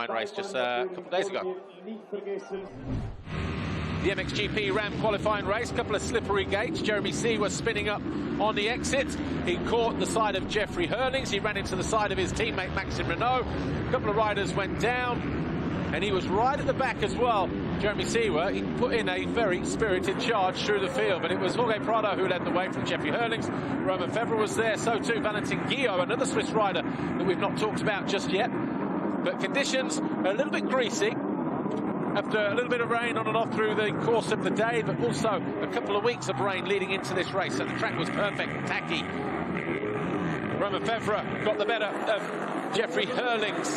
qualifying race just a couple of days ago. The MXGP Ram qualifying race, couple of slippery gates. Jeremy C was spinning up on the exit. He caught the side of Jeffrey Hurlings. He ran into the side of his teammate Maxime Renault. A couple of riders went down, and he was right at the back as well. Jeremy Seawer, he put in a very spirited charge through the field, but it was Jorge Prado who led the way from Jeffrey Hurlings. Romain Febvre was there, so too Valentin Guillot, another Swiss rider that we've not talked about just yet. But conditions are a little bit greasy after a little bit of rain on and off through the course of the day, but also a couple of weeks of rain leading into this race, so the track was perfect and tacky. Romain Febvre got the better of Jeffrey Hurlings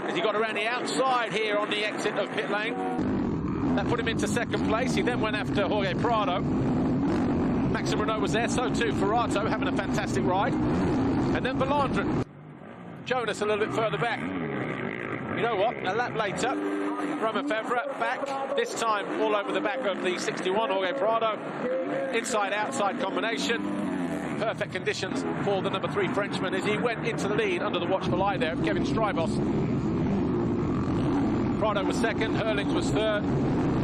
as he got around the outside here on the exit of pit lane. That put him into second place. He then went after Jorge Prado. Maxime Renault was there, so too Ferrato, having a fantastic ride. And then Belandren. Jonas a little bit further back. You know what? A lap later, Romain Febvre back, this time all over the back of the 61 Jorge Prado. Inside-outside combination. Perfect conditions for the number 3 Frenchman as he went into the lead under the watchful eye there of Kevin Strybos. Prado was second, Hurlings was third.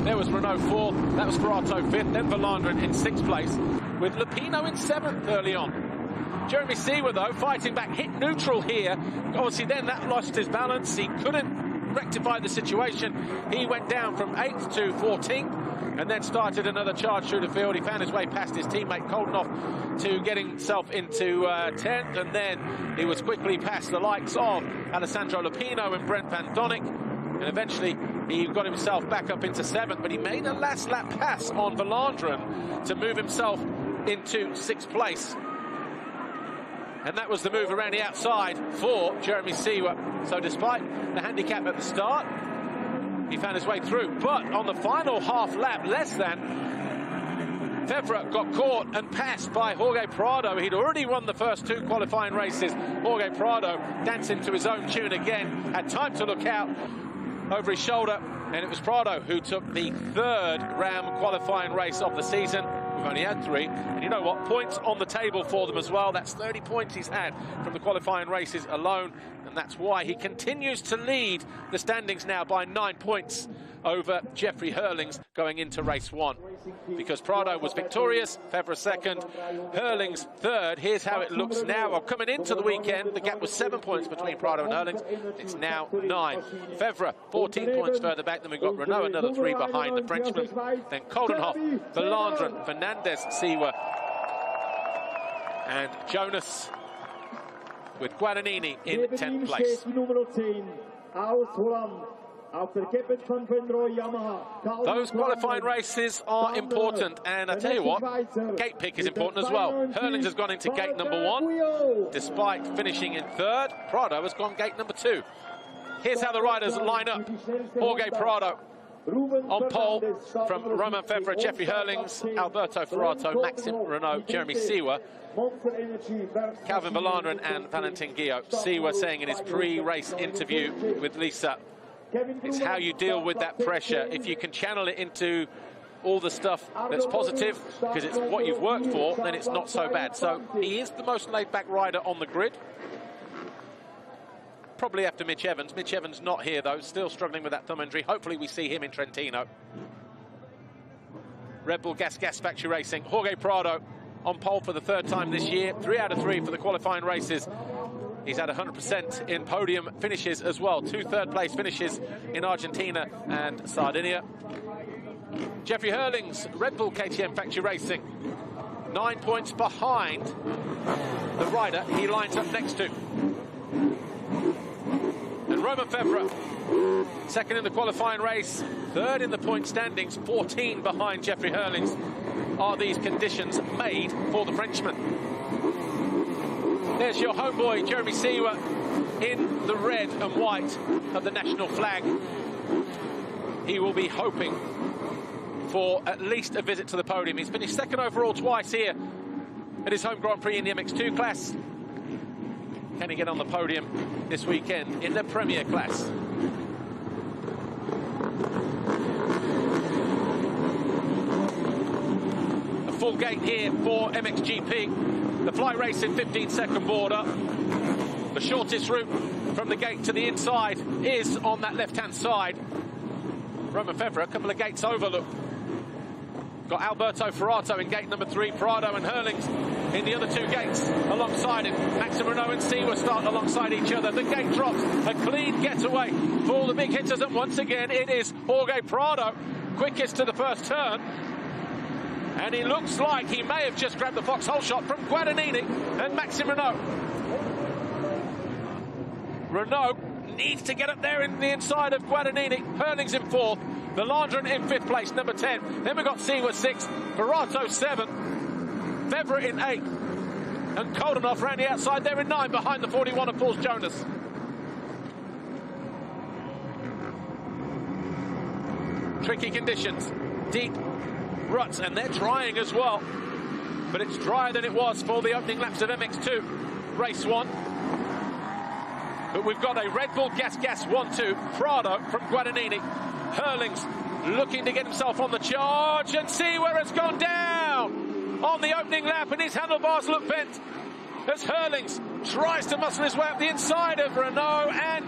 There was Renault fourth, that was Ferrato fifth, then Belandren in 6th place, with Lupino in 7th early on. Jeremy Seawer, though, fighting back, hit neutral here. Obviously, then that lost his balance. He couldn't rectify the situation. He went down from 8th to 14th and then started another charge through the field. He found his way past his teammate Koldenhoff to getting himself into 10th, and then he was quickly past the likes of Alessandro Lupino and Brent Van Donnick, and eventually he got himself back up into 7th, but he made a last lap pass on Belandren to move himself into 6th place. And that was the move around the outside for Jeremy Seawer. So despite the handicap at the start, he found his way through. But on the final half lap, less than, Febvre got caught and passed by Jorge Prado. He'd already won the first 2 qualifying races. Jorge Prado dancing to his own tune again, had time to look out over his shoulder, and it was Prado who took the 3rd Ram qualifying race of the season. We've only had 3, and you know what? Points on the table for them as well. That's 30 points he's had from the qualifying races alone, and that's why he continues to lead the standings now by 9 points over Jeffrey Hurlings going into race 1. Because Prado was victorious, Febvre 2nd, Hurlings 3rd. Here's how it looks now. Well, coming into the weekend, the gap was 7 points between Prado and Hurlings. It's now 9. Febvre 14 points further back. Then we've got Renault another 3 behind the Frenchman. Then Koldenhoff, Belandren, Fernandez, Seawer, and Jonas with Guadagnini in 10th place. Those qualifying races are important, and I tell you what, gate pick is important as well. Hurlings has gone into gate number 1, despite finishing in 3rd. Prado has gone gate number 2. Here's how the riders line up. Jorge Prado on pole from Romain Febvre, Jeffrey Hurlings, Alberto Ferrato, Maxime Renault, Jeremy Seawer, Calvin Belandren and Valentin Guillot. Seawer saying in his pre-race interview with Lisa, it's how you deal with that pressure. If you can channel it into all the stuff that's positive, because it's what you've worked for, then it's not so bad. So he is the most laid-back rider on the grid. Probably after Mitch Evans. Mitch Evans not here, though, still struggling with that thumb injury. Hopefully we see him in Trentino. Red Bull Gas Factory Racing. Jorge Prado on pole for the 3rd time this year. 3 out of 3 for the qualifying races. He's had 100% in podium finishes as well. 2 third-place finishes in Argentina and Sardinia. Jeffrey Hurlings, Red Bull KTM Factory Racing. 9 points behind the rider he lines up next to. And Romain Febvre, 2nd in the qualifying race, 3rd in the point standings, 14 behind Jeffrey Hurlings. Are these conditions made for the Frenchman? There's your homeboy, Jeremy Seawer, in the red and white of the national flag. He will be hoping for at least a visit to the podium. He's finished 2nd overall twice here at his home Grand Prix in the MX2 class. Can he get on the podium this weekend in the Premier class? A full gate here for MXGP. The fly race in 15-second border. The shortest route from the gate to the inside is on that left-hand side. Roman Febvre, a couple of gates over, look. Got Alberto Ferrato in gate number 3, Prado and Herlings in the other 2 gates alongside him. Maxime Renaux and Siwa start alongside each other. The gate drops, a clean getaway for all the big hitters, and once again it is Jorge Prado, quickest to the first turn. And he looks like he may have just grabbed the foxhole shot from Guadagnini and Maxime Renaux. Renaux needs to get up there in the inside of Guadagnini. Herlings in 4th. Valandrin in 5th place, number 10. Then we've got Siwa 6th, Ferrato 7th, Febvre in 8th, and Koldenhoff around the outside there in 9, behind the 41 of Paul Jonas. Tricky conditions, deep ruts, and they're drying as well. But it's drier than it was for the opening laps of MX2, race 1. But we've got a Red Bull Gas 1-2, Prado from Guadagnini. Herlings looking to get himself on the charge, and see where it's gone down on the opening lap, and his handlebars look bent as Herlings tries to muscle his way up the inside of Renaux and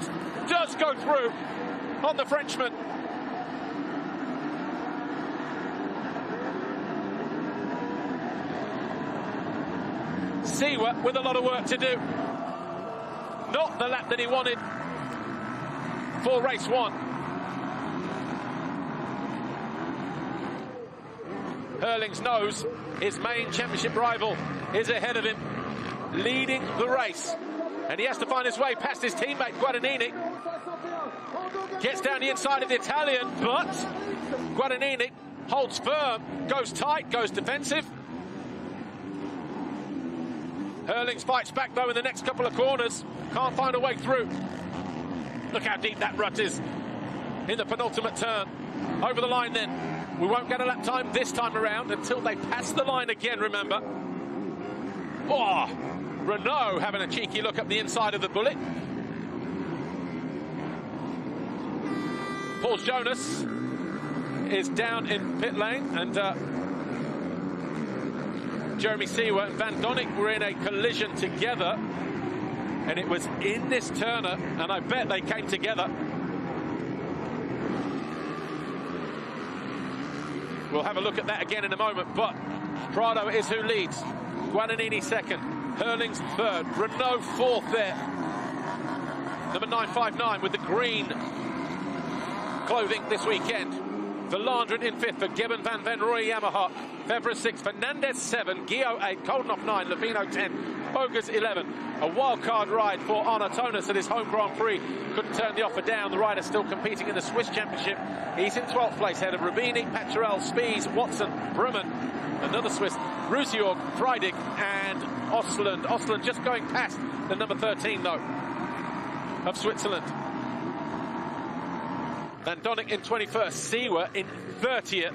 does go through on the Frenchman. Siwa with a lot of work to do. Not the lap that he wanted for race 1. Herlings knows his main championship rival is ahead of him, leading the race. And he has to find his way past his teammate, Guadagnini. Gets down the inside of the Italian, but Guadagnini holds firm, goes tight, goes defensive. Herlings fights back, though, in the next couple of corners. Can't find a way through. Look how deep that rut is in the penultimate turn. Over the line then. We won't get a lap time this time around until they pass the line again, remember. Oh, Renaux having a cheeky look up the inside of the bullet. Paul Jonas is down in pit lane, and Jeremy Siwa and Van Donnick were in a collision together, and it was in this turner, and I bet they came together. We'll have a look at that again in a moment, but Prado is who leads. Guadagnini 2nd, Herlings 3rd, Renaux 4th there. Number 959 with the green clothing this weekend. Valandrin in 5th for Gibbon Van Venrooy Yamaha. Febvre 6th, Fernandez 7, Gio 8, Koldenhoff 9, Lupino 10, Ogers 11. A wild-card ride for Arnaud Tonus at his home Grand Prix. Couldn't turn the offer down. The rider still competing in the Swiss Championship. He's in 12th place, ahead of Rubini, Paturel, Spies, Watson, Brumman, another Swiss, Rusiorg, Freidig, and Osland. Osland just going past the number 13, though, of Switzerland. Van Donnick in 21st, Siwa in 30th.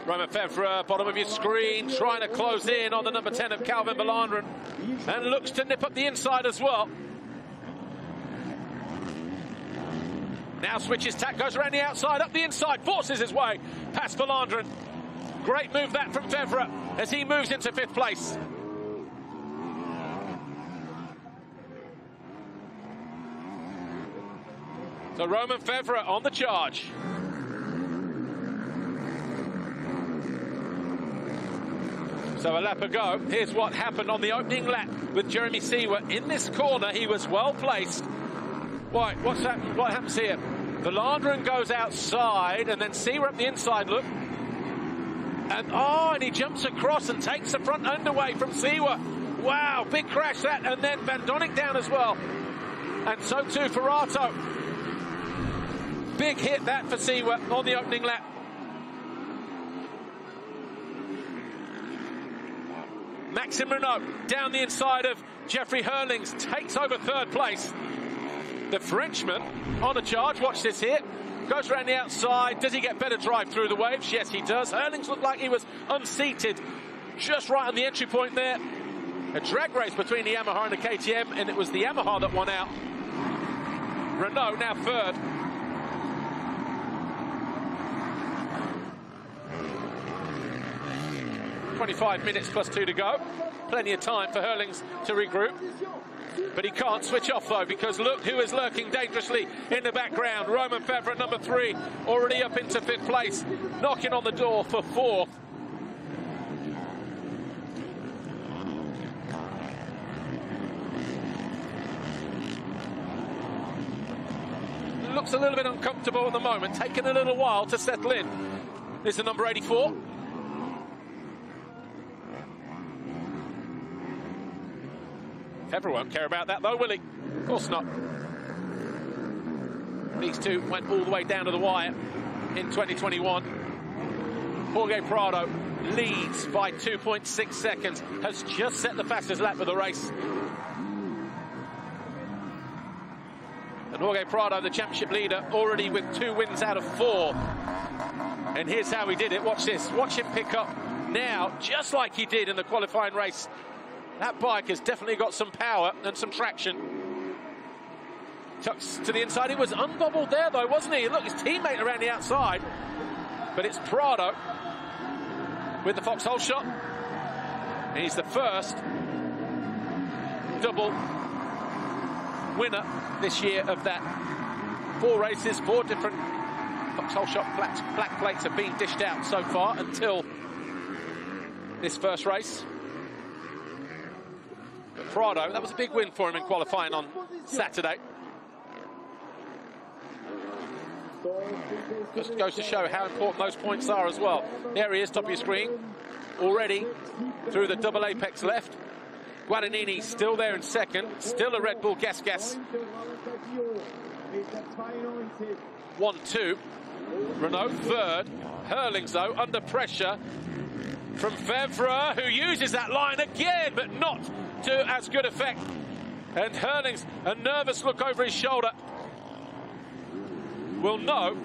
Roman Febvre, bottom of your screen, trying to close in on the number 10 of Calvin Valandrin, and looks to nip up the inside as well. Now switches tack, goes around the outside, up the inside, forces his way past Valandrin. Great move that from Febvre as he moves into 5th place. So Roman Febvre on the charge. So a lap ago, here's what happened on the opening lap with Jeremy Siwa. In this corner, he was well placed. Right, what happens here? Valandrin goes outside, and then Siwa up the inside, look. And he jumps across and takes the front end away from Siwa. Wow, big crash that, and then Van Donnick down as well. And so too Ferrato. Big hit that for Siwa on the opening lap. Maxime Renaux down the inside of Jeffrey Herlings, takes over 3rd place. The Frenchman on a charge, watch this here. Goes around the outside. Does he get better drive through the waves? Yes, he does. Herlings looked like he was unseated just right on the entry point there. A drag race between the Yamaha and the KTM, and it was the Yamaha that won out. Renaux now 3rd. 25 minutes plus 2 to go. Plenty of time for Herlings to regroup. But he can't switch off, though, because look who is lurking dangerously in the background. Romain Febvre, number 3, already up into 5th place, knocking on the door for 4th. Looks a little bit uncomfortable at the moment, taking a little while to settle in. This is number 84. Febvre won't care about that, though, will he? Of course not. These two went all the way down to the wire in 2021. Jorge Prado leads by 2.6 seconds, has just set the fastest lap of the race. And Jorge Prado, the championship leader, already with 2 wins out of 4. And here's how he did it. Watch this. Watch him pick up now, just like he did in the qualifying race. That bike has definitely got some power and some traction. Tucks to the inside. He was unbobbled there, though, wasn't he? Look, his teammate around the outside. But it's Prado with the foxhole shot. And he's the first double winner this year of that. 4 races, 4 different foxhole shot black plates have been dished out so far until this first race. But Prado, that was a big win for him in qualifying on Saturday. Just goes to show how important those points are as well. There he is, top of your screen, already through the double apex left. Guadagnini still there in second, still a Red Bull gas. 1-2. Renault third. Herlings, though, under pressure from Febvre, who uses that line again, but not to as good effect. And Herlings, a nervous look over his shoulder, will know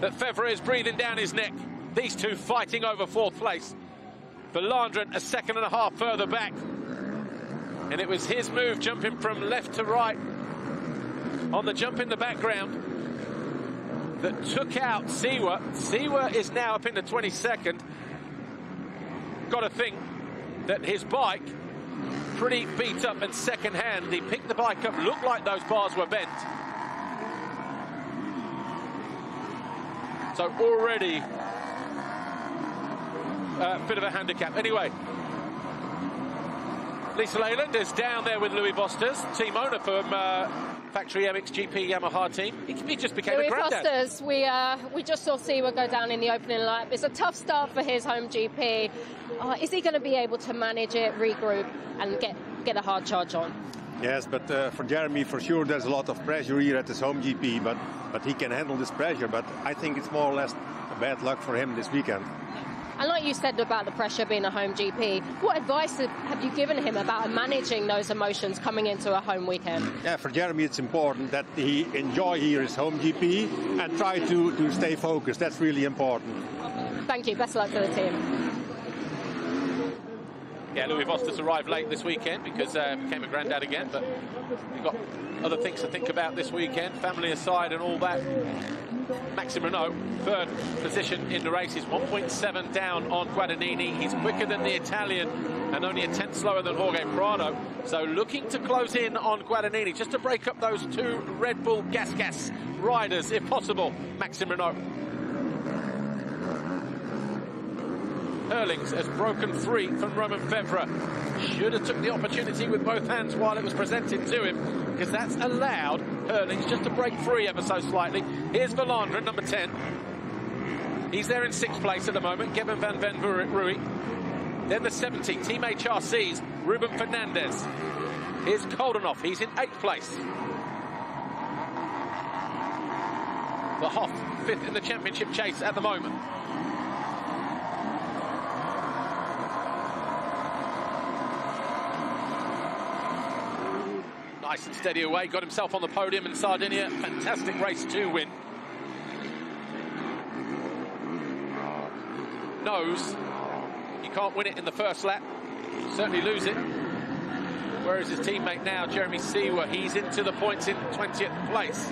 that Febvre is breathing down his neck. These two fighting over 4th place. Belandren a 1.5 seconds further back. And it was his move, jumping from left to right on the jump in the background, that took out Siwa. Siwa is now up into 22nd. Got to think that his bike, pretty beat up and second hand. He picked the bike up, looked like those bars were bent. So already a bit of a handicap. Anyway, Lisa Leyland is down there with Louis Bosters, team owner from factory MXGP Yamaha team. He just became Louis a granddad. Bosters, we just saw Siwa go down in the opening lap. It's a tough start for his home GP. Is he going to be able to manage it, regroup, and get a hard charge on? Yes, but for Jeremy, for sure, there's a lot of pressure here at his home GP, but he can handle this pressure. But I think it's more or less a bad luck for him this weekend. And like you said about the pressure being a home GP, what advice have you given him about managing those emotions coming into a home weekend? Yeah, for Jeremy, it's important that he enjoy here his home GP and try to stay focused. That's really important. Thank you. Best of luck to the team. Yeah, Louis Bosters arrived late this weekend because became a granddad again, but we've got other things to think about this weekend, family aside and all that. Maxime Renault, 3rd position in the race. He's 1.7 down on Guadagnini. He's quicker than the Italian and only a 10th slower than Jorge Prado. So looking to close in on Guadagnini, just to break up those 2 Red Bull gas riders, if possible. Maxime Renault. Herlings has broken 3 from Romain Febvre. Should have took the opportunity with both hands while it was presented to him, because that's allowed Herlings just to break free ever so slightly. Here's Belandren, number 10. He's there in 6th place at the moment, Geben van Ven Rooij. Then the 70, Team HRC's Ruben Fernandez. Here's Koldenhoff, he's in 8th place. The Hoff, 5th in the championship chase at the moment. Nice and steady away, got himself on the podium in Sardinia. Fantastic race 2 win. Knows you can't win it in the first lap, certainly lose it. Where is his teammate now, Jeremy Siwa? He's into the points in 20th place.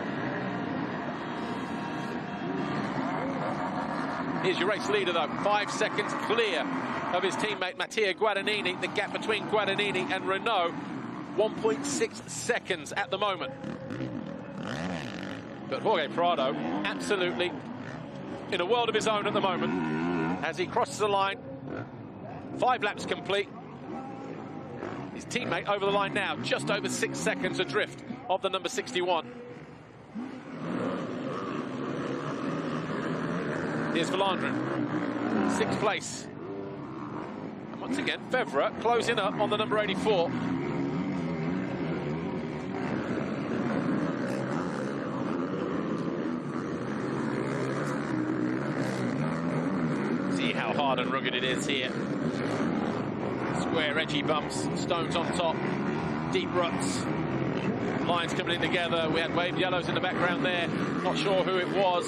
Here's your race leader though, 5 seconds clear of his teammate Mattia Guadagnini. The gap between Guadagnini and Renault, 1.6 seconds at the moment. But Jorge Prado, absolutely in a world of his own at the moment, as he crosses the line. 5 laps complete. His teammate over the line now, just over 6 seconds adrift of the number 61. Here's Valandrin, 6th place. And once again, Fevre closing up on the number 84. See how hard and rugged it is here. Square, edgy bumps, stones on top, deep ruts, lines coming in together. We had wave yellows in the background there. Not sure who it was,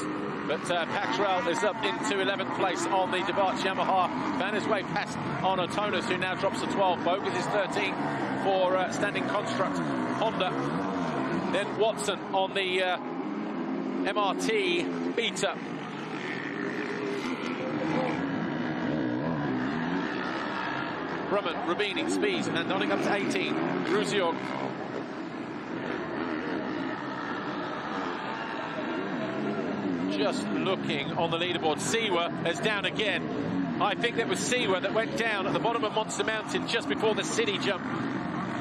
but Patrell is up into 11th place on the Debach Yamaha. Van his way past Arno Tonas, who now drops to 12. Bogus is 13 for Standing Construct Honda. Then Watson on the MRT Beta. Brumman, Rubini, Spies, and nodding up to 18. Ruziog. Just looking on the leaderboard. Siwa is down again. I think that was Siwa that went down at the bottom of Monster Mountain just before the city jump.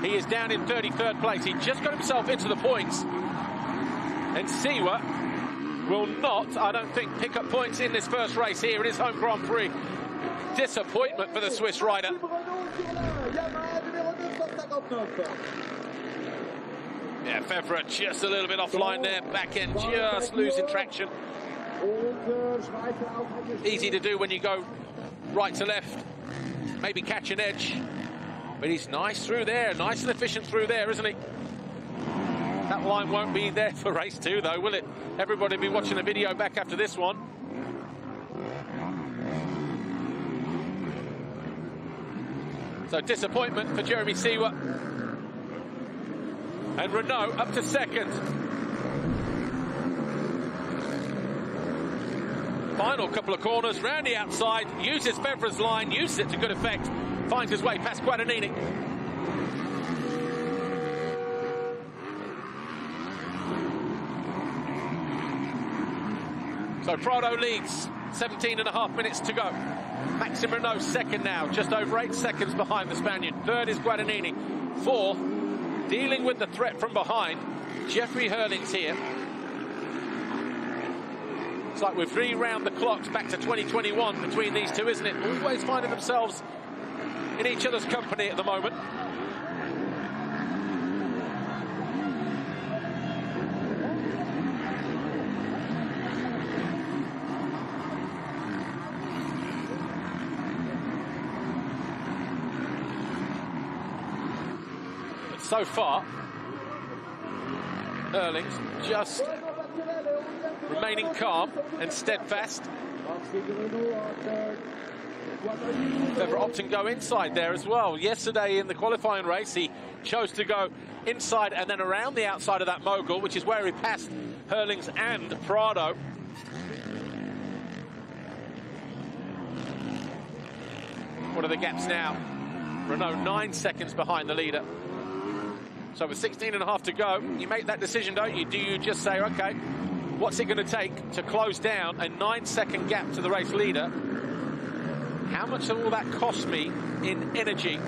He is down in 33rd place. He just got himself into the points. And Siwa will not, I don't think, pick up points in this first race here in his home Grand Prix. Disappointment for the Swiss rider. Yeah, Fevre just a little bit offline there, back end just losing traction. Easy to do when you go right to left, maybe catch an edge. But he's nice through there, nice and efficient through there, isn't he? That line won't be there for race 2 though, will it? Everybody will be watching the video back after this one. So disappointment for Jeremy Siwa. And Renault up to 2nd. Final couple of corners, round the outside, uses Fevre's line, uses it to good effect, finds his way past Guadagnini. So Prado leads, 17.5 minutes to go. Maxime Renault 2nd now, just over 8 seconds behind the Spaniard. 3rd is Guadagnini. 4th, dealing with the threat from behind, Jeffrey Hurlings here. It's like we've rewound the clocks back to 2021 between these two, isn't it? Always finding themselves in each other's company at the moment. So far, Hurlings just remaining calm and steadfast. Fevre opting go inside there as well. Yesterday in the qualifying race, he chose to go inside and then around the outside of that mogul, which is where he passed Hurlings and Prado. What are the gaps now? Renault 9 seconds behind the leader. So with 16.5 to go, you make that decision, don't you? Do you just say, okay, what's it going to take to close down a 9-second gap to the race leader? How much will that cost me in energy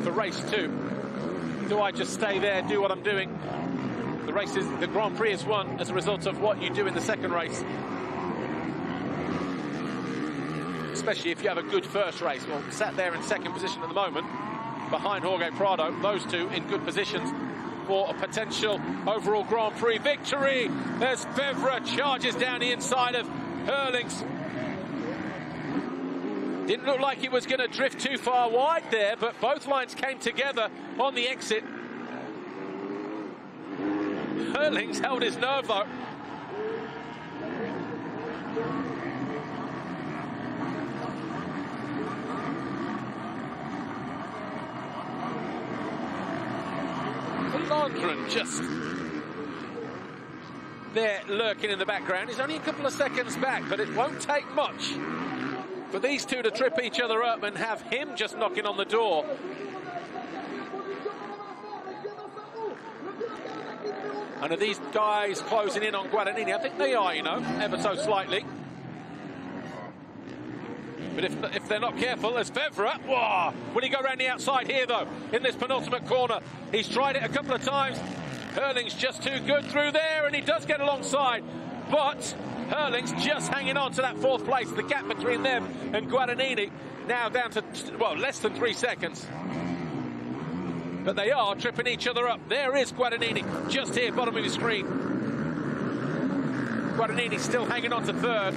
for race 2? Do I just stay there, do what I'm doing? The Grand Prix is won as a result of what you do in the second race. Especially if you have a good first race. Well, sat there in 2nd position at the moment, behind Jorge Prado, those two in good positions for a potential overall Grand Prix victory. There's Fevre, charges down the inside of Hurlings. Didn't look like it was going to drift too far wide there, but both lines came together on the exit. Hurlings held his nerve though. Valandrin just there lurking in the background. He's only a couple of seconds back, but it won't take much for these two to trip each other up and have him just knocking on the door. And are these guys closing in on Guadagnini? I think they are, you know, ever so slightly. But if they're not careful, there's Fevre. Whoa! Will he go around the outside here, though, in this penultimate corner? He's tried it a couple of times. Hurling's just too good through there, and he does get alongside. But Hurling's just hanging on to that fourth place. The gap between them and Guadagnini now down to, well, less than 3 seconds. But they are tripping each other up. There is Guadagnini, just here, bottom of your screen. Guadagnini still hanging on to third.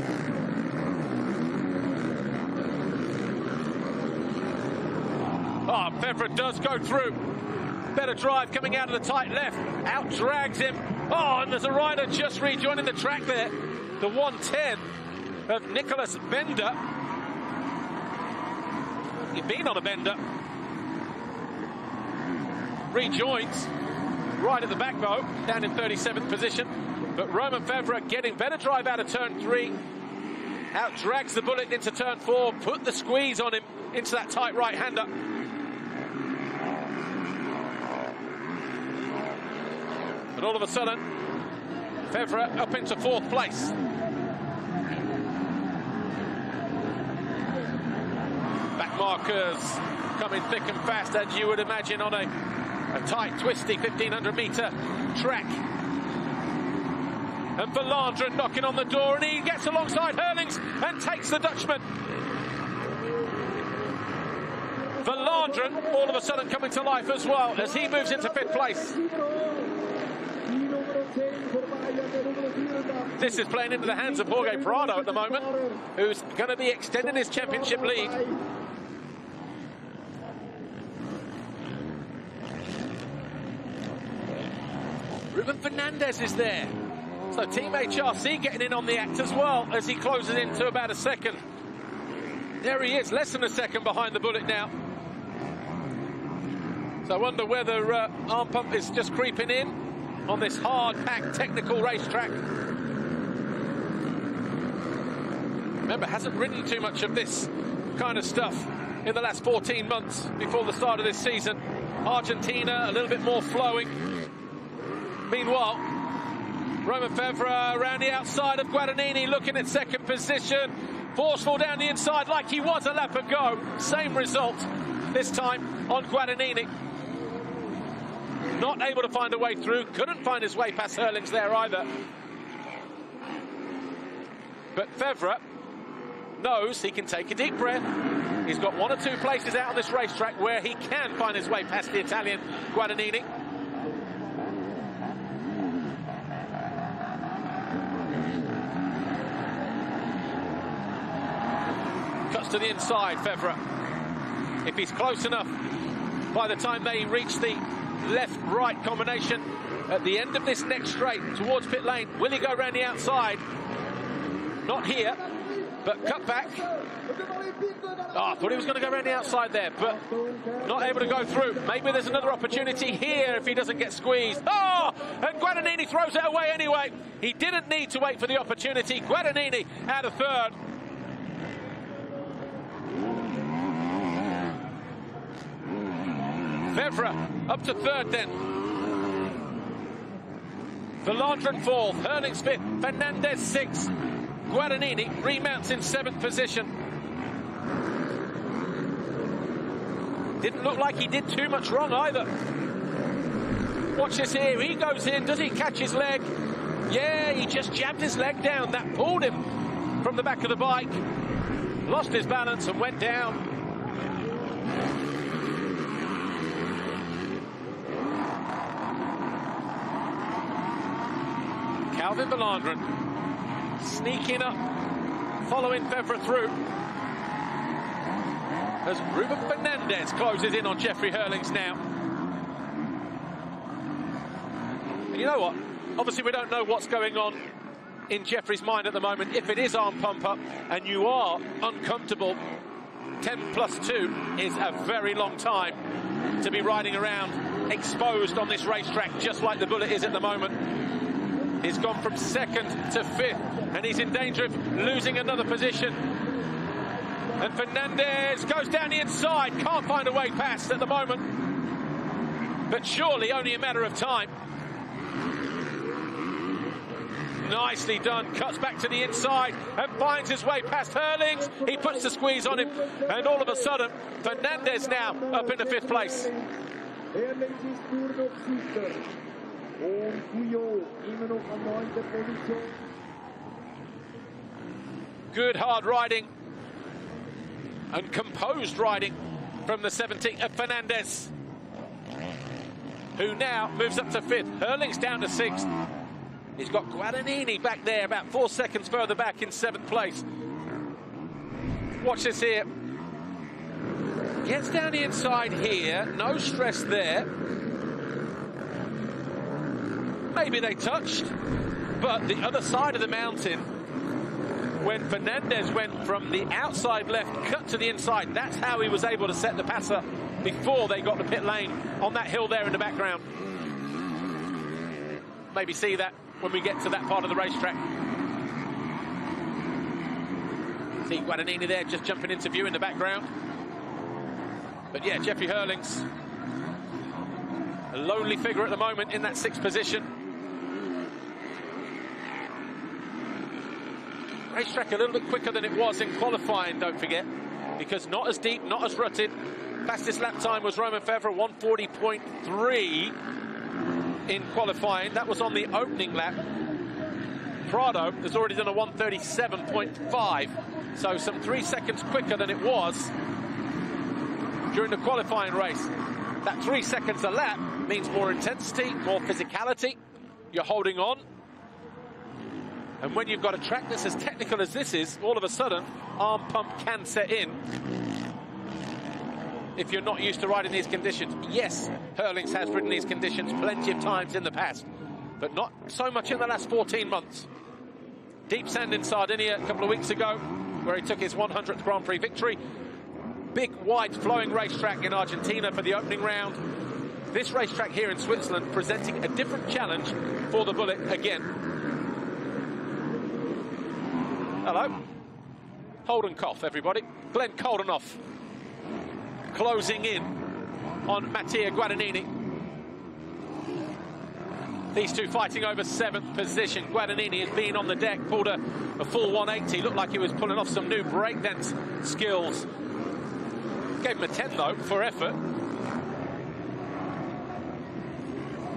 Oh, Fevre does go through. Better drive coming out of the tight left. Out drags him. Oh, and there's a rider just rejoining the track there. The 110 of Nicholas Bender. You've been on a Bender. Rejoins right at the back, though, down in 37th position. But Romain Fevre getting better drive out of turn 3. Out drags the bullet into turn 4. Put the squeeze on him into that tight right-hander. And all of a sudden, Fevre up into 4th place. Back markers coming thick and fast, as you would imagine, on a tight, twisty 1,500-metre track. And Verlanderen knocking on the door, and he gets alongside Hurlings and takes the Dutchman. Verlanderen all of a sudden coming to life as well as he moves into 5th place. This is playing into the hands of Jorge Prado at the moment, who's going to be extending his championship lead. Ruben Fernandez is there. So Team HRC getting in on the act as well as he closes into about a second. There he is, less than a second behind the bullet now. So I wonder whether arm pump is just creeping in on this hard-packed technical racetrack. Remember, hasn't ridden too much of this kind of stuff in the last 14 months before the start of this season. Argentina, a little bit more flowing. Meanwhile, Romain Fevre around the outside of Guadagnini, looking at second position. Forceful down the inside like he was a lap ago. Same result, this time on Guadagnini. Not able to find a way through. Couldn't find his way past Hurlings there either. But Fevre knows he can take a deep breath. He's got 1 or 2 places out on this racetrack where he can find his way past the Italian Guadagnini. Cuts to the inside, Fevre. If he's close enough, by the time they reach the left-right combination at the end of this next straight towards pit lane, will he go around the outside? Not here, but cut back. Oh, I thought he was going to go around the outside there, but not able to go through. Maybe there's another opportunity here if he doesn't get squeezed. Oh, and Guadagnini throws it away anyway. He didn't need to wait for the opportunity. Guadagnini out of third. Fevre up to third then. Verlanderen fourth, Hurlings fifth, Fernandez sixth. Guadagnini remounts in 7th position. Didn't look like he did too much wrong either. Watch this here, he goes in, does he catch his leg? Yeah, he just jabbed his leg down. That pulled him from the back of the bike. Lost his balance and went down. Calvin Verlanderen sneaking up, following Fevre through. As Ruben Fernandez closes in on Jeffrey Hurlings now. And you know what? Obviously we don't know what's going on in Jeffrey's mind at the moment. If it is arm pump up and you are uncomfortable, 10 plus 2 is a very long time to be riding around exposed on this racetrack, just like the bullet is at the moment. He's gone from 2nd to 5th, and he's in danger of losing another position. And Fernandez goes down the inside, can't find a way past at the moment. But surely only a matter of time. Nicely done, cuts back to the inside and finds his way past Herlings. He puts the squeeze on him, and all of a sudden, Fernandez now up into 5th place. Good hard riding and composed riding from the 17th of Fernandez, who now moves up to 5th. Herlings down to 6th. He's got Guadagnini back there, about 4 seconds further back in 7th place. Watch this here. Gets down the inside here, no stress there. Maybe they touched, but the other side of the mountain, when Fernandez went from the outside left, cut to the inside, that's how he was able to set the passer before they got the pit lane on that hill there in the background. Maybe see that when we get to that part of the racetrack. See Guadagnini there just jumping into view in the background. But yeah, Jeffrey Herlings, a lonely figure at the moment in that 6th position. Racetrack a little bit quicker than it was in qualifying, don't forget, because not as deep, not as rutted. Fastest lap time was Romain Febvre, 140.3 in qualifying. That was on the opening lap. Prado has already done a 137.5, so some 3 seconds quicker than it was during the qualifying race. That 3 seconds a lap means more intensity, more physicality. You're holding on. And when you've got a track that's as technical as this is, all of a sudden, arm pump can set in if you're not used to riding these conditions. Yes, Herlings has ridden these conditions plenty of times in the past, but not so much in the last 14 months. Deep sand in Sardinia a couple of weeks ago, where he took his 100th Grand Prix victory. Big, wide, flowing racetrack in Argentina for the opening round. This racetrack here in Switzerland presenting a different challenge for the Bullet again. Hello. Holden Koff, everybody. Glenn Koldenoff closing in on Mattia Guadagnini. These two fighting over 7th position. Guadagnini has been on the deck, pulled a full 180. Looked like he was pulling off some new breakdance skills. Gave him a 10, though, for effort.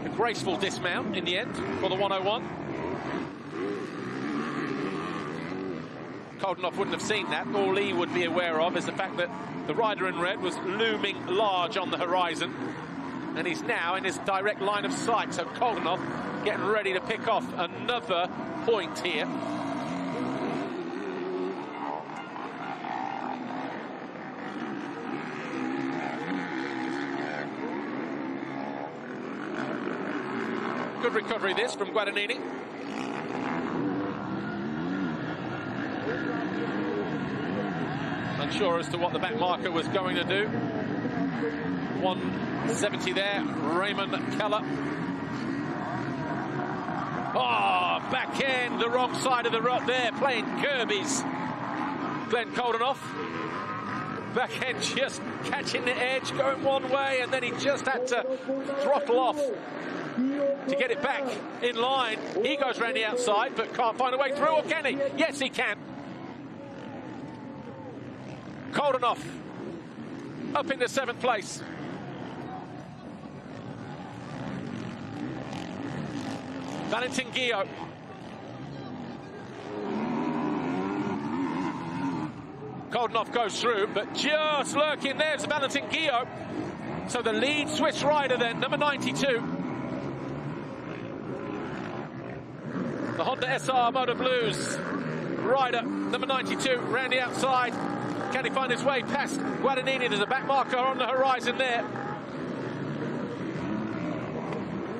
A graceful dismount in the end for the 101. Koldenoff wouldn't have seen that. All he would be aware of is the fact that the rider in red was looming large on the horizon, and he's now in his direct line of sight. So Koldenoff getting ready to pick off another point here. Good recovery this from Guadagnini. Unsure as to what the back marker was going to do. 170 there, Raymond Keller. Oh, back end, the wrong side of the rut there, playing Kirby's. Glenn Koldenoff. Back end just catching the edge, going one way, and then he just had to throttle off to get it back in line. He goes around the outside, but can't find a way through, or can he? Yes, he can. Koldenoff up into 7th place. Valentin Guillot. Koldenoff goes through, but just lurking there's Valentin Guillot. So the lead Swiss rider then, number 92. The Honda SR Motor Blues rider, number 92, round the outside. Can he find his way past Guadagnini? There's a back marker on the horizon there.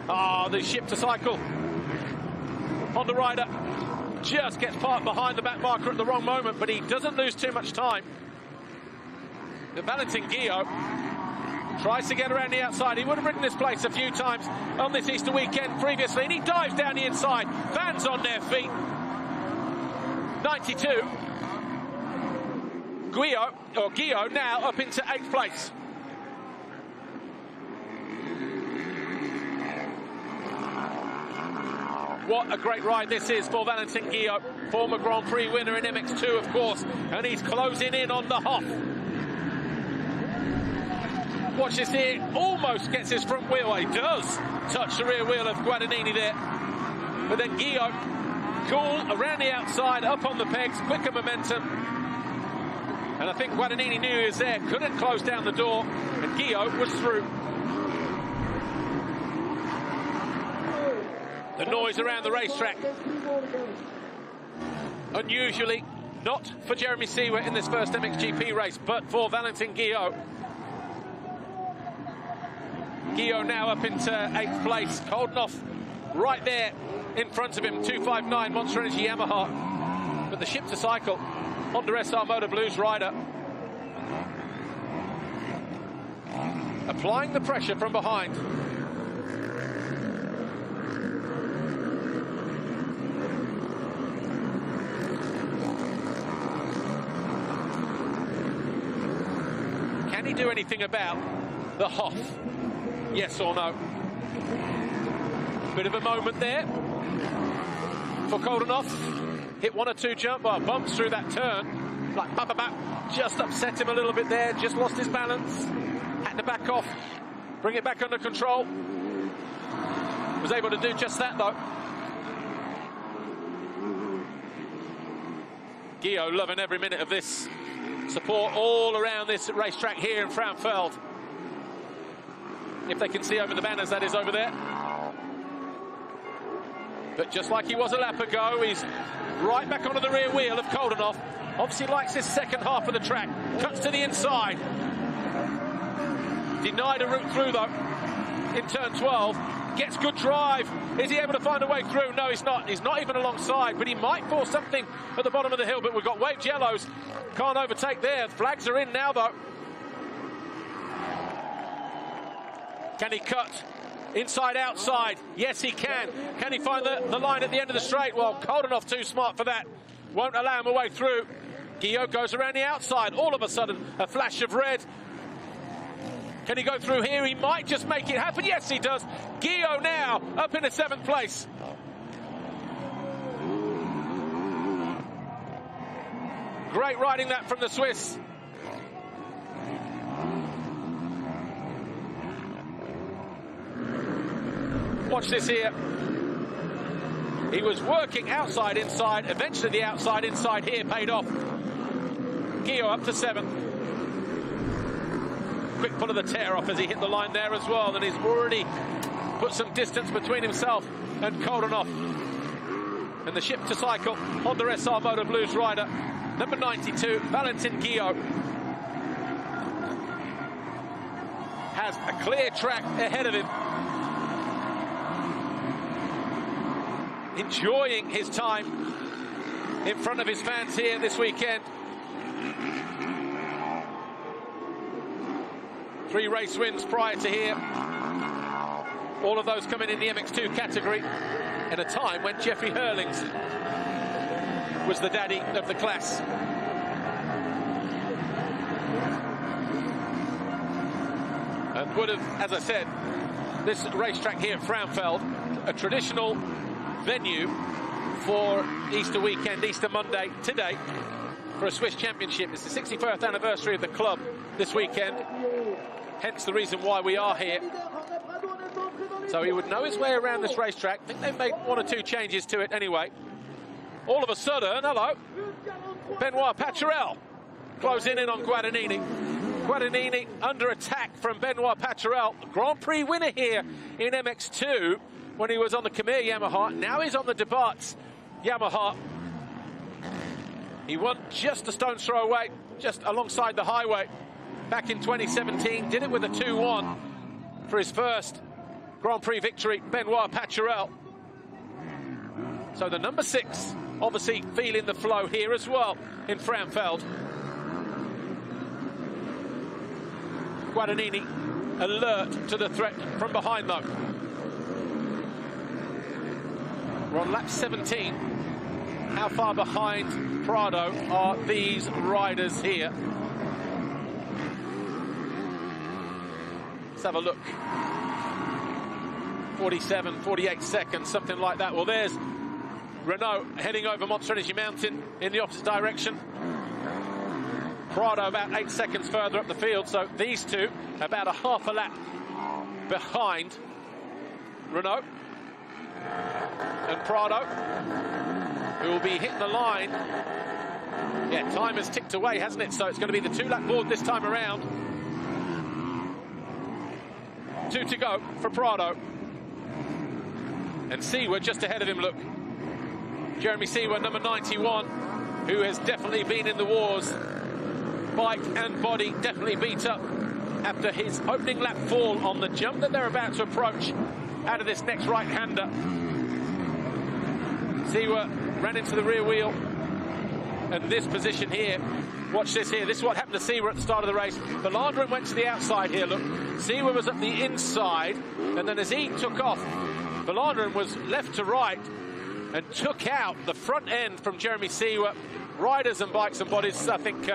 Ah, the ship to cycle. Honda rider just gets parked behind the back marker at the wrong moment, but he doesn't lose too much time. The Valentin Guillot tries to get around the outside. He would have ridden this place a few times on this Easter weekend previously, and he dives down the inside. Fans on their feet. 92. Guillot now up into 8th place. What a great ride this is for Valentin Guillot, former Grand Prix winner in MX2, of course, and he's closing in on the Hoff. Watch this here, almost gets his front wheel. Well, he does touch the rear wheel of Guadagnini there. But then Guillot, cool, around the outside, up on the pegs, quicker momentum. And I think Guadagnini knew he was there, couldn't close down the door, and Guillot was through. The noise around the racetrack. Unusually, not for Jeremy Seewer in this first MXGP race, but for Valentin Guillot. Guillot now up into 8th place. Koldenhoff right there in front of him, 259 Monster Energy Yamaha. But the ship to cycle, Honda SR Motor Blues rider. Applying the pressure from behind. Can he do anything about the Hoff? Yes or no? Bit of a moment there for Koldenhoff. Hit 1 or 2 bumps through that turn. Like just upset him a little bit there. Just lost his balance. Had to back off. Bring it back under control. Was able to do just that though. Guillot loving every minute of this. Support all around this racetrack here in Frauenfeld. If they can see over the banners, that is over there. But just like he was a lap ago, he's right back onto the rear wheel of Koldenhoff. Obviously likes this second half of the track. Cuts to the inside. Denied a route through though in turn 12. Gets good drive. Is he able to find a way through? No, he's not. He's not even alongside, but he might force something at the bottom of the hill. But we've got waved yellows. Can't overtake there. Flags are in now though. Can he cut? Inside, outside. Yes, he can. Can he find the line at the end of the straight? Well, Koldenhoff too smart for that. Won't allow him a way through. Guillot goes around the outside. All of a sudden, a flash of red. Can he go through here? He might just make it happen. Yes, he does. Guillot now up into 7th place. Great riding that from the Swiss. Watch this here. He was working outside, inside. Eventually the outside, inside here paid off. Guillot up to 7th. Quick pull of the tear off as he hit the line there as well. And he's already put some distance between himself and Koldenhoff. And the ship to cycle, Honda SR Motor Blues rider, number 92, Valentin Guillot. Has a clear track ahead of him. Enjoying his time in front of his fans here this weekend. 3 race wins prior to here. All of those coming in the MX2 category at a time when Jeffrey Hurlings was the daddy of the class. And would have, as I said, this racetrack here at Frauenfeld, a traditional venue for Easter weekend, Easter Monday, today, for a Swiss championship. It's the 61st anniversary of the club this weekend, hence the reason why we are here. So he would know his way around this racetrack. I think they've made 1 or 2 changes to it anyway. All of a sudden, hello, Benoit Paturel closing in on Guadagnini. Guadagnini under attack from Benoit Paturel, Grand Prix winner here in MX2 when he was on the Khmer Yamaha. Now he's on the Debarts Yamaha. He won just a stone's throw away, just alongside the highway back in 2017. Did it with a 2-1 for his first Grand Prix victory, Benoit Paturel. So the number 6, obviously feeling the flow here as well in Frauenfeld. Guadagnini alert to the threat from behind though. We're on lap 17. how far behind Prado are these riders here? Let's have a look. 47, 48 seconds, something like that. Well, there's Renault heading over Monster Energy Mountain in the opposite direction. Prado about 8 seconds further up the field, so these two about a half a lap behind Renault. And Prado, who will be hitting the line. Yeah, time has ticked away, hasn't it? So it's going to be the 2-lap board this time around. 2 to go for Prado. And Seewer just ahead of him, look. Jeremy Seewer, number 91, who has definitely been in the wars. Bike and body definitely beat up after his opening lap fall on the jump that they're about to approach out of this next right-hander. Seewer ran into the rear wheel. And this position here, watch this here. This is what happened to Seewer at the start of the race. The Landron went to the outside here, look. Seewer was at the inside, and then as he took off, the Landron was left to right and took out the front end from Jeremy Seewer. Riders and bikes and bodies, I think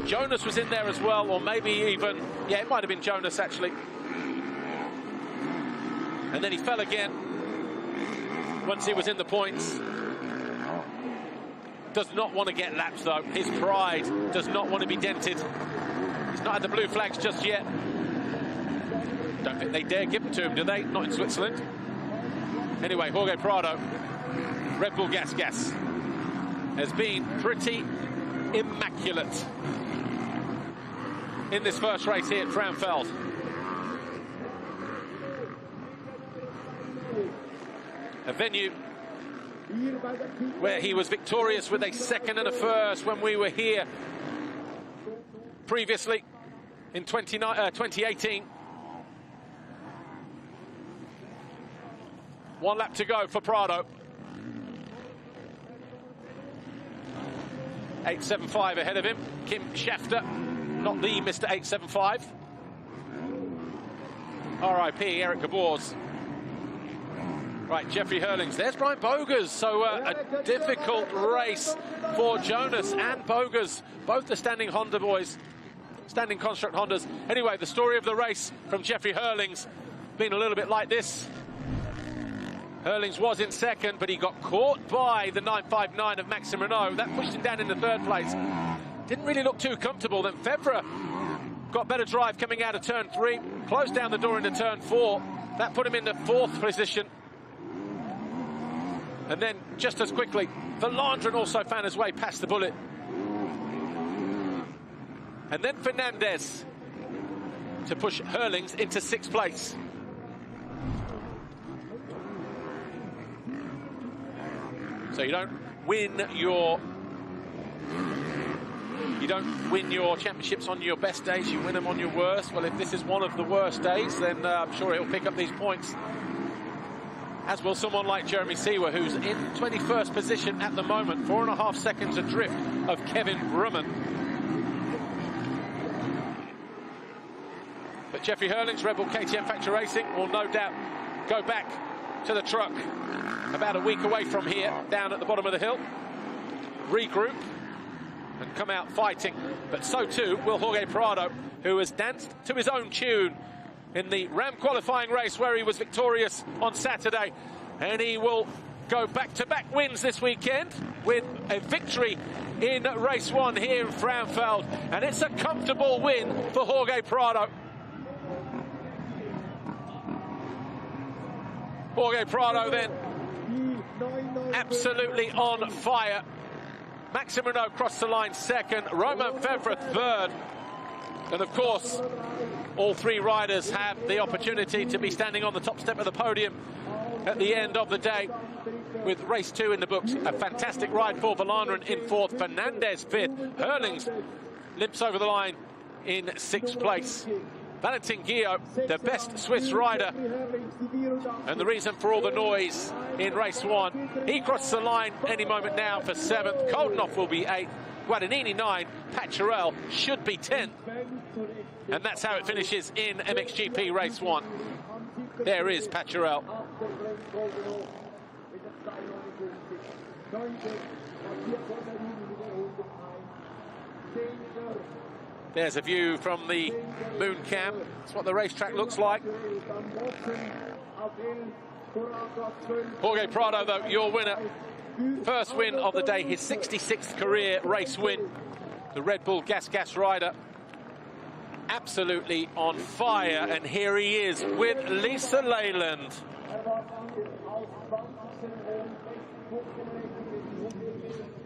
Jonas was in there as well, or maybe even, yeah, it might have been Jonas actually. And then he fell again once he was in the points. Does not want to get lapped though. His pride does not want to be dented. He's not had the blue flags just yet. Don't think they dare give them to him, do they? Not in Switzerland. Anyway, Jorge Prado, Red Bull Gas has been pretty immaculate in this first race here at Frauenfeld. A venue where he was victorious with a second and a first when we were here previously in 2018. 1 lap to go for Prado. 8.75 ahead of him. Kim Schafter, not the Mr. 8.75. R.I.P. Eric Gabors. Right, Jeffrey Hurlings. There's Brian Bogers. So a difficult race for Jonas and Bogers, both the standing Honda boys, standing construct Hondas. Anyway, the story of the race from Jeffrey Hurlings been a little bit like this. Hurlings was in second, but he got caught by the 959 of Maxime Renault. That pushed him down into third place. Didn't really look too comfortable. Then Febvre got better drive coming out of turn 3, closed down the door into turn 4. That put him in the 4th position. And then, just as quickly, the Landron also found his way past the bullet. And then Fernandez to push Hurlings into 6th place. So you don't win your championships on your best days, you win them on your worst. Well, if this is one of the worst days, then I'm sure he'll pick up these points. As will someone like Jeremy Seewer, who's in 21st position at the moment, 4.5 seconds adrift of Kevin Brumman. But Jeffrey Hurlings, Red Bull KTM Factory Racing, will no doubt go back to the truck about a week away from here, down at the bottom of the hill, regroup and come out fighting. But so too will Jorge Prado, who has danced to his own tune in the Ram qualifying race where he was victorious on Saturday. And he will go back-to-back wins this weekend with a victory in race 1 here in Frauenfeld. And it's a comfortable win for Jorge Prado. Jorge Prado then absolutely on fire. Maxime Renault crossed the line 2nd, Romain Febvre 3rd. And of course, all 3 riders have the opportunity to be standing on the top step of the podium at the end of the day with race 2 in the books. A fantastic ride for Landron in 4th, Fernandez 5th, Hurlings limps over the line in 6th place. Valentin Guillot, the best Swiss rider, and the reason for all the noise in race 1. He crosses the line any moment now for 7th. Koldenhoff will be 8th. Guadagnini 9th. Paturel should be 10th. And that's how it finishes in MXGP race 1. There is Paturel. There's a view from the moon cam. That's what the racetrack looks like. Jorge Prado, though, your winner. First win of the day, his 66th career race win. The Red Bull Gas rider. Absolutely on fire, and here he is with Lisa Leyland.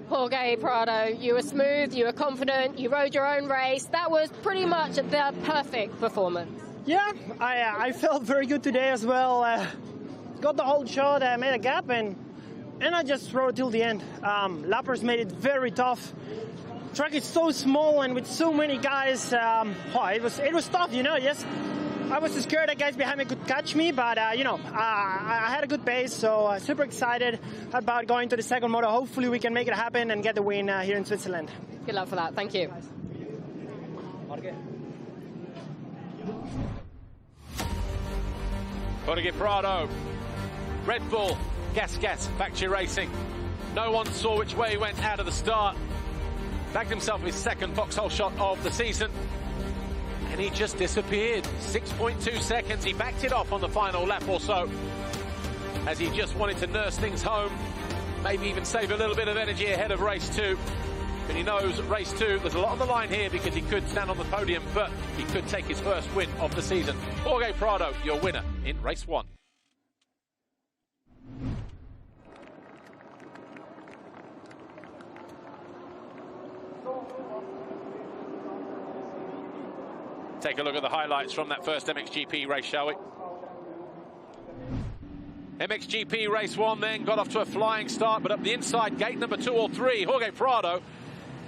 Jorge Prado, you were smooth, you were confident, you rode your own race. That was pretty much the perfect performance. Yeah, I felt very good today as well. Got the whole shot, made a gap, and I just rode till the end. Lappers made it very tough. Track is so small, and with so many guys, it was tough, you know. Yes, I was scared that guys behind me could catch me, but you know, I had a good pace, so super excited about going to the second moto. Hopefully we can make it happen and get the win here in Switzerland. Good luck for that. Thank you. Jorge Prado, Red Bull Gas factory racing. No one saw which way he went out of the start. Bagged himself his second foxhole shot of the season, and he just disappeared. 6.2 seconds. He backed it off on the final lap or so, as he just wanted to nurse things home, maybe even save a little bit of energy ahead of race 2. But he knows race 2, there's a lot on the line here, because he could stand on the podium, but he could take his first win of the season. Jorge Prado, your winner in race 1. Take a look at the highlights from that first MXGP race, shall we? MXGP race 1 then got off to a flying start, but up the inside gate number 2 or 3, Jorge Prado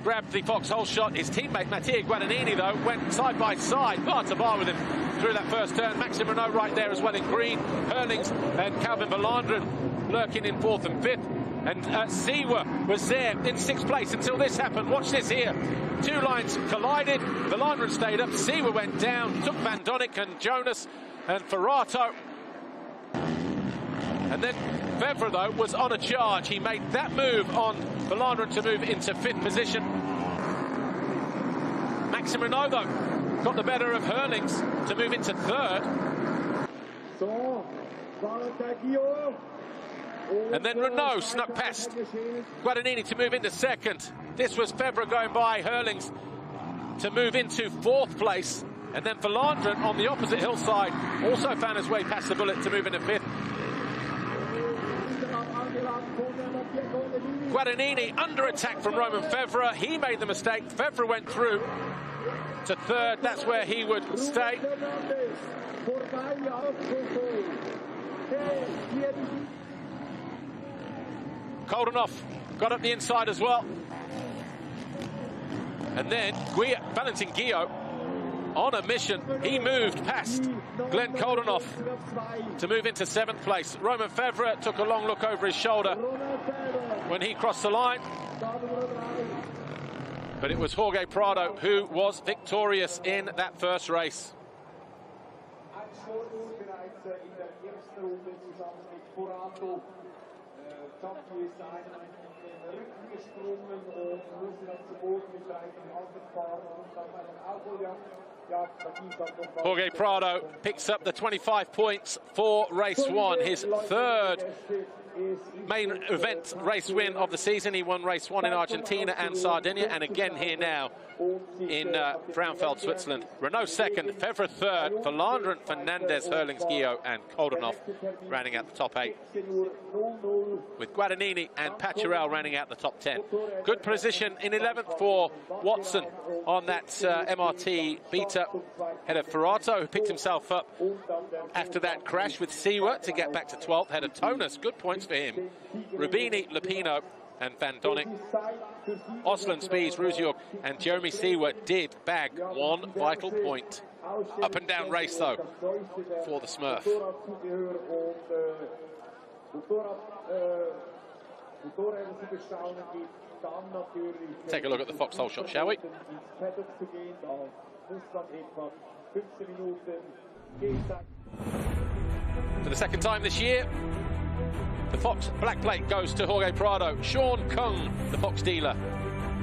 grabbed the foxhole shot. His teammate Mattia Guadagnini, though, went side by side, bar to bar with him through that first turn. Maxime Renault right there as well in green. Hurlings and Calvin Verlanderen lurking in 4th and 5th. And Siwa was there in 6th place until this happened. Watch this here. 2 lines collided. Verlanderen stayed up. Siwa went down. Took Van Donnick and Jonas and Ferrato. And then Fevre, though, was on a charge. He made that move on Verlanderen to move into 5th position. Maxime Renault, though, got the better of Hurlings to move into 3rd. And then Renault snuck past Guadagnini to move into 2nd. This was Fevre going by Hurlings to move into 4th place. And then Verlanderen on the opposite hillside also found his way past the bullet to move into 5th. Guadagnini under attack from Romain Fevre. He made the mistake. Fevre went through to 3rd. That's where he would stay. Koldenhoff got up the inside as well. And then Valentin Guillot on a mission. He moved past Glenn Koldenhoff to move into 7th place. Romain Fevre took a long look over his shoulder when he crossed the line. But it was Jorge Prado who was victorious in that first race. Jorge Prado picks up the 25 points for race 1, his 3rd main event race win of the season. He won race 1 in Argentina and Sardinia, and again here now in Frauenfeld, Switzerland. Renault 2nd, Fevre 3rd, Verlanderen, Fernandez, Hurlings, Guillot and Koldenhoff rounding out the top 8, with Guadagnini and Pacharel rounding out the top 10. Good position in 11th for Watson on that MRT Beta, ahead of Ferrato, who picked himself up after that crash with Siwa to get back to 12th, ahead of Tonus. Good points for him. Rubini, Lupino and Van Donnick. Osland, Spies, Ruziuk and Jeremy Siwa did bag 1 vital point. Up and down race, though, for the Smurf. Take a look at the foxhole shot, shall we? For the second time this year, The Fox black plate goes to Jorge Prado. Sean Kung, the Fox dealer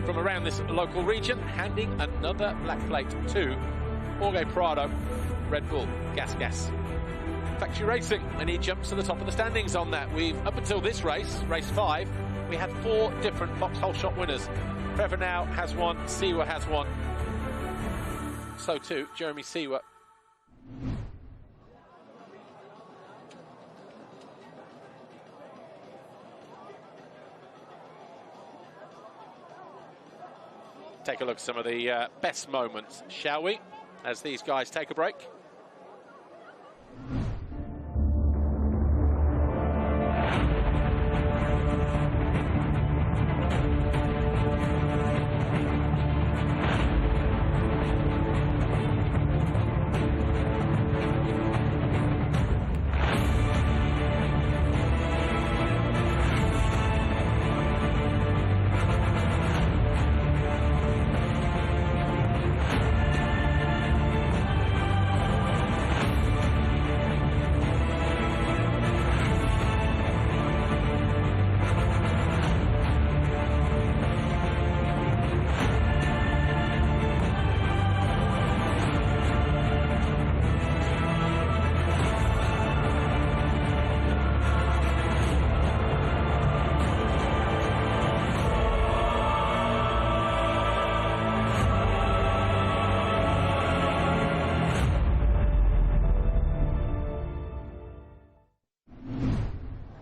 from around this local region, handing another black plate to Jorge Prado, Red Bull, Gas. Factory Racing, and he jumps to the top of the standings on that. We've, up until this race, race 5, we had 4 different Fox Whole Shot winners. Prevost has one, Siwa has one. So too, Jeremy Siwa. Take a look at some of the best moments, shall we, as these guys take a break.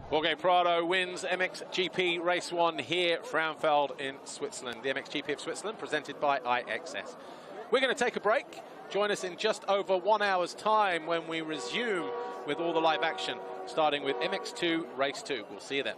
Jorge Prado wins MXGP Race 1 here, Frauenfeld in Switzerland. The MXGP of Switzerland, presented by iXS. We're going to take a break. Join us in just over 1 hour's time when we resume with all the live action, starting with MX2 Race 2. We'll see you then.